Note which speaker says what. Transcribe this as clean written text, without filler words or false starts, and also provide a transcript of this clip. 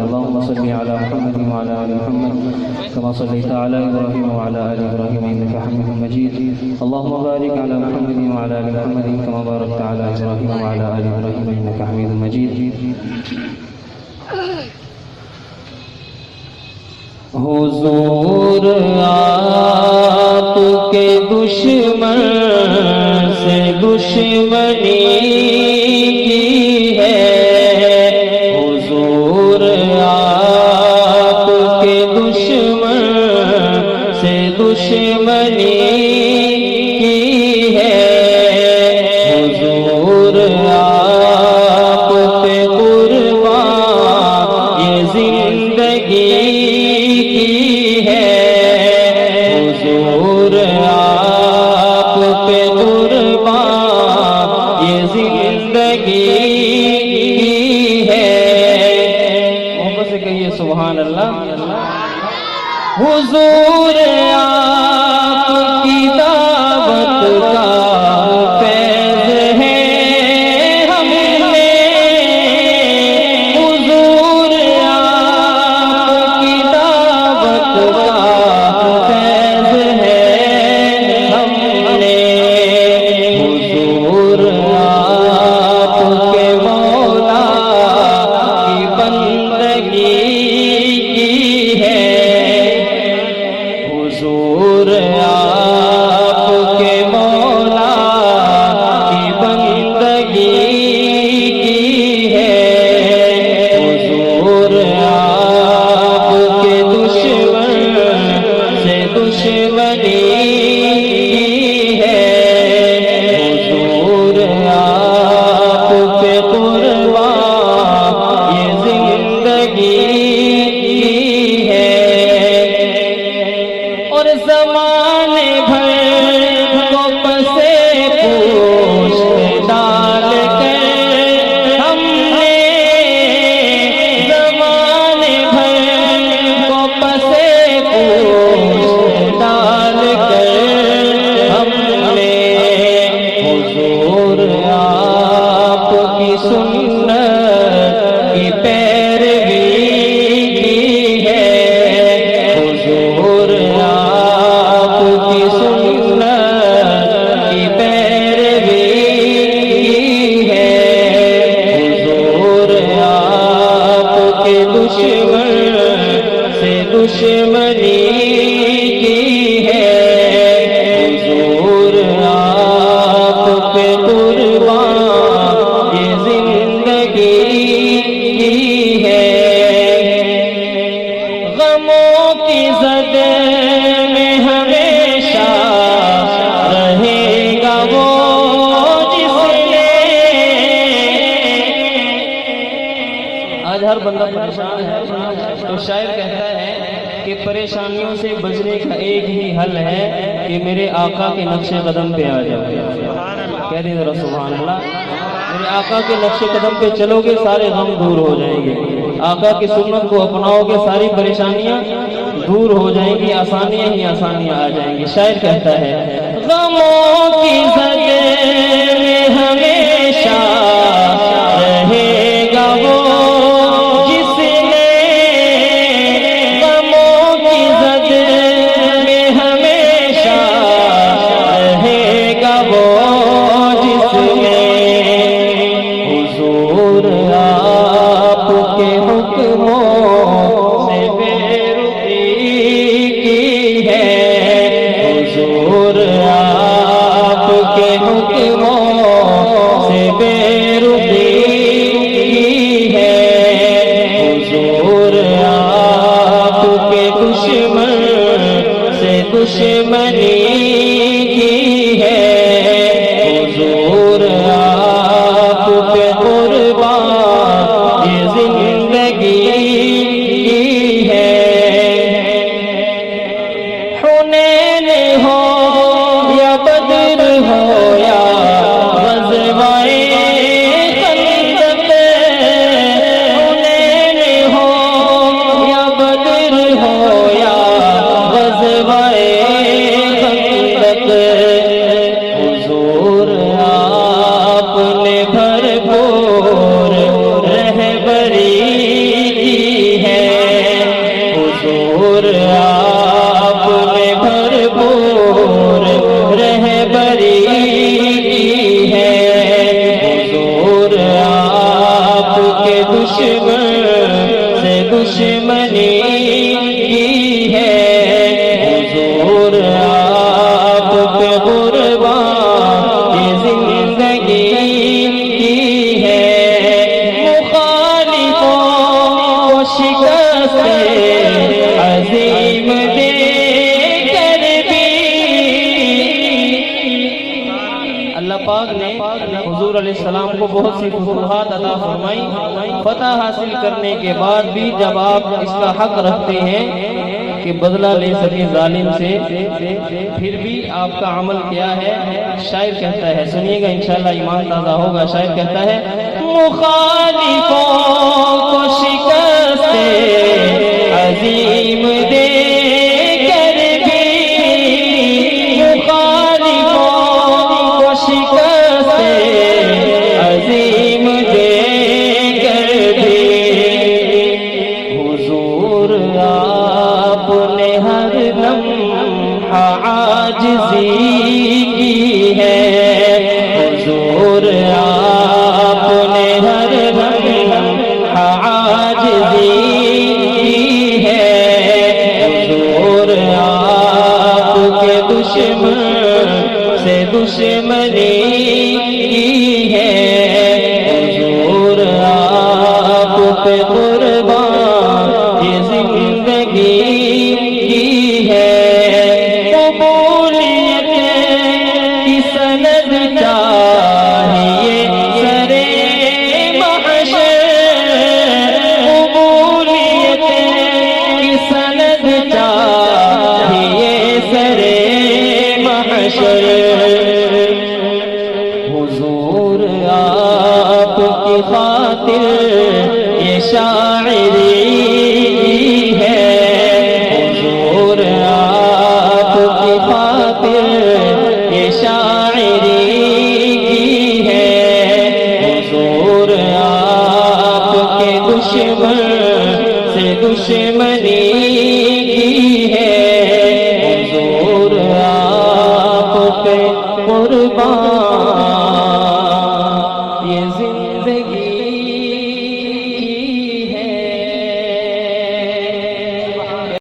Speaker 1: اللهم صل على محمد وعلى آل محمد كما صليت على إبراهيم وعلى آل إبراهيم إنك حميد مجيد اللهم بارك على محمد وعلى آل محمد كما باركت على إبراهيم وعلى آل إبراهيم إنك حميد مجيد حضور آپ کے دشمن سے دشمنی کی ہے حضور آپ کے دشمن سے دشمنی کی ہے حضور آپ پہ قربان یہ زندگی حضور آپ کی دعوت کا فیض ہے ہم نے حضور آپ کی دعوت کا فیض ہے ہم نے حضور آپ کے مولا کی بندگی کی ہے حضور آپ کے مولا کی بندگی کی ہے حضور آپ کے دشمن سے دشمنی ہے حضور آپ پہ قربان یہ زندگی زمانے بھر کو پسے پوش ڈال کر ہم نے زمانے بھر کو پسے پوش ڈال کر ہم نے حضور آپ کی سنت کی پیروی کی ہے حضور کی سنت کی پیروی ہے حضور آپ کے دشمن سے دشمنی کی ہے حضور آپ پہ قربان یہ زندگی کی ہے غموں کی زد میں ہمیشہ رہے گا وہ جس نے آج ہر بندہ پریشان ہے تو شاعر کہتا ہے کہ پریشانیوں سے بچنے کا ایک ہی حل ہے کہ میرے آقا کے نقش قدم پہ آ جاؤ کہہ دیں ذرا سبحان اللہ میرے آقا کے نقش قدم پہ چلو گے سارے غم دور ہو جائیں گے آقا کی سنت کو اپناؤ گے ساری پریشانیاں دور ہو جائیں گی آسانیاں ہی آسانیاں آ جائیں گی شاعر کہتا ہے غموں کی زد میں ہمیشہ رہے گا وہ جس نے غموں کی زد میں ہمیشہ رہے گا وہ جس نے حضور آپ کے حکموں سے بیرخی کی ہے حضور آپ کے حکموں سے بیرخی کی ہے حضور آپ کے دشمن سے دشمنی کی ہے حضور آپ پہ قربان یہ زندگی کی ہے حنین ہو یا بدر ہو یا غزوائے خندق حنین ہو یا بدر ہو یا غزوائے دشمنی کی ہے حضور آپ پہ قربان یہ زندگی کی ہے مخالفوں کو شکست عظیم دے کر بھی اللہ پاک نے حضور علیہ السلام کو بہت سی فتوحات عطا فرمائی فتح حاصل کرنے کے بعد بھی جب آپ اس کا حق رکھتے ہیں کہ بدلہ لے سکے ظالم سے پھر بھی آپ کا عمل کیا ہے شاعر کہتا ہے سنیے گا انشاءاللہ ایمان تازہ ہوگا شاعر کہتا ہے مخالفوں کو شکست عظیم دے کر بھی مخالفوں کو شکست عظیم دے کر بھی حضور آپ نے ہر لمحہ عاجزی کی ہے حضور آپ نے ہر لمحہ عاجزی کی ہے حضور آپ کے دشمن سے دشمنی کی ہے حضور آپ پہ قربان یہ زندگی کی ہے قبولیت کی سند چاہیے سرے محشر قبولیت کی سند چاہیے سرے محشر حضور آپ کی خاطر یہ شاعری ہے حضور آپ کی خاطر یہ شاعری کی ہے حضور آپ کے دشمن سے دشمنی کی ہے حضور آپ پہ قربان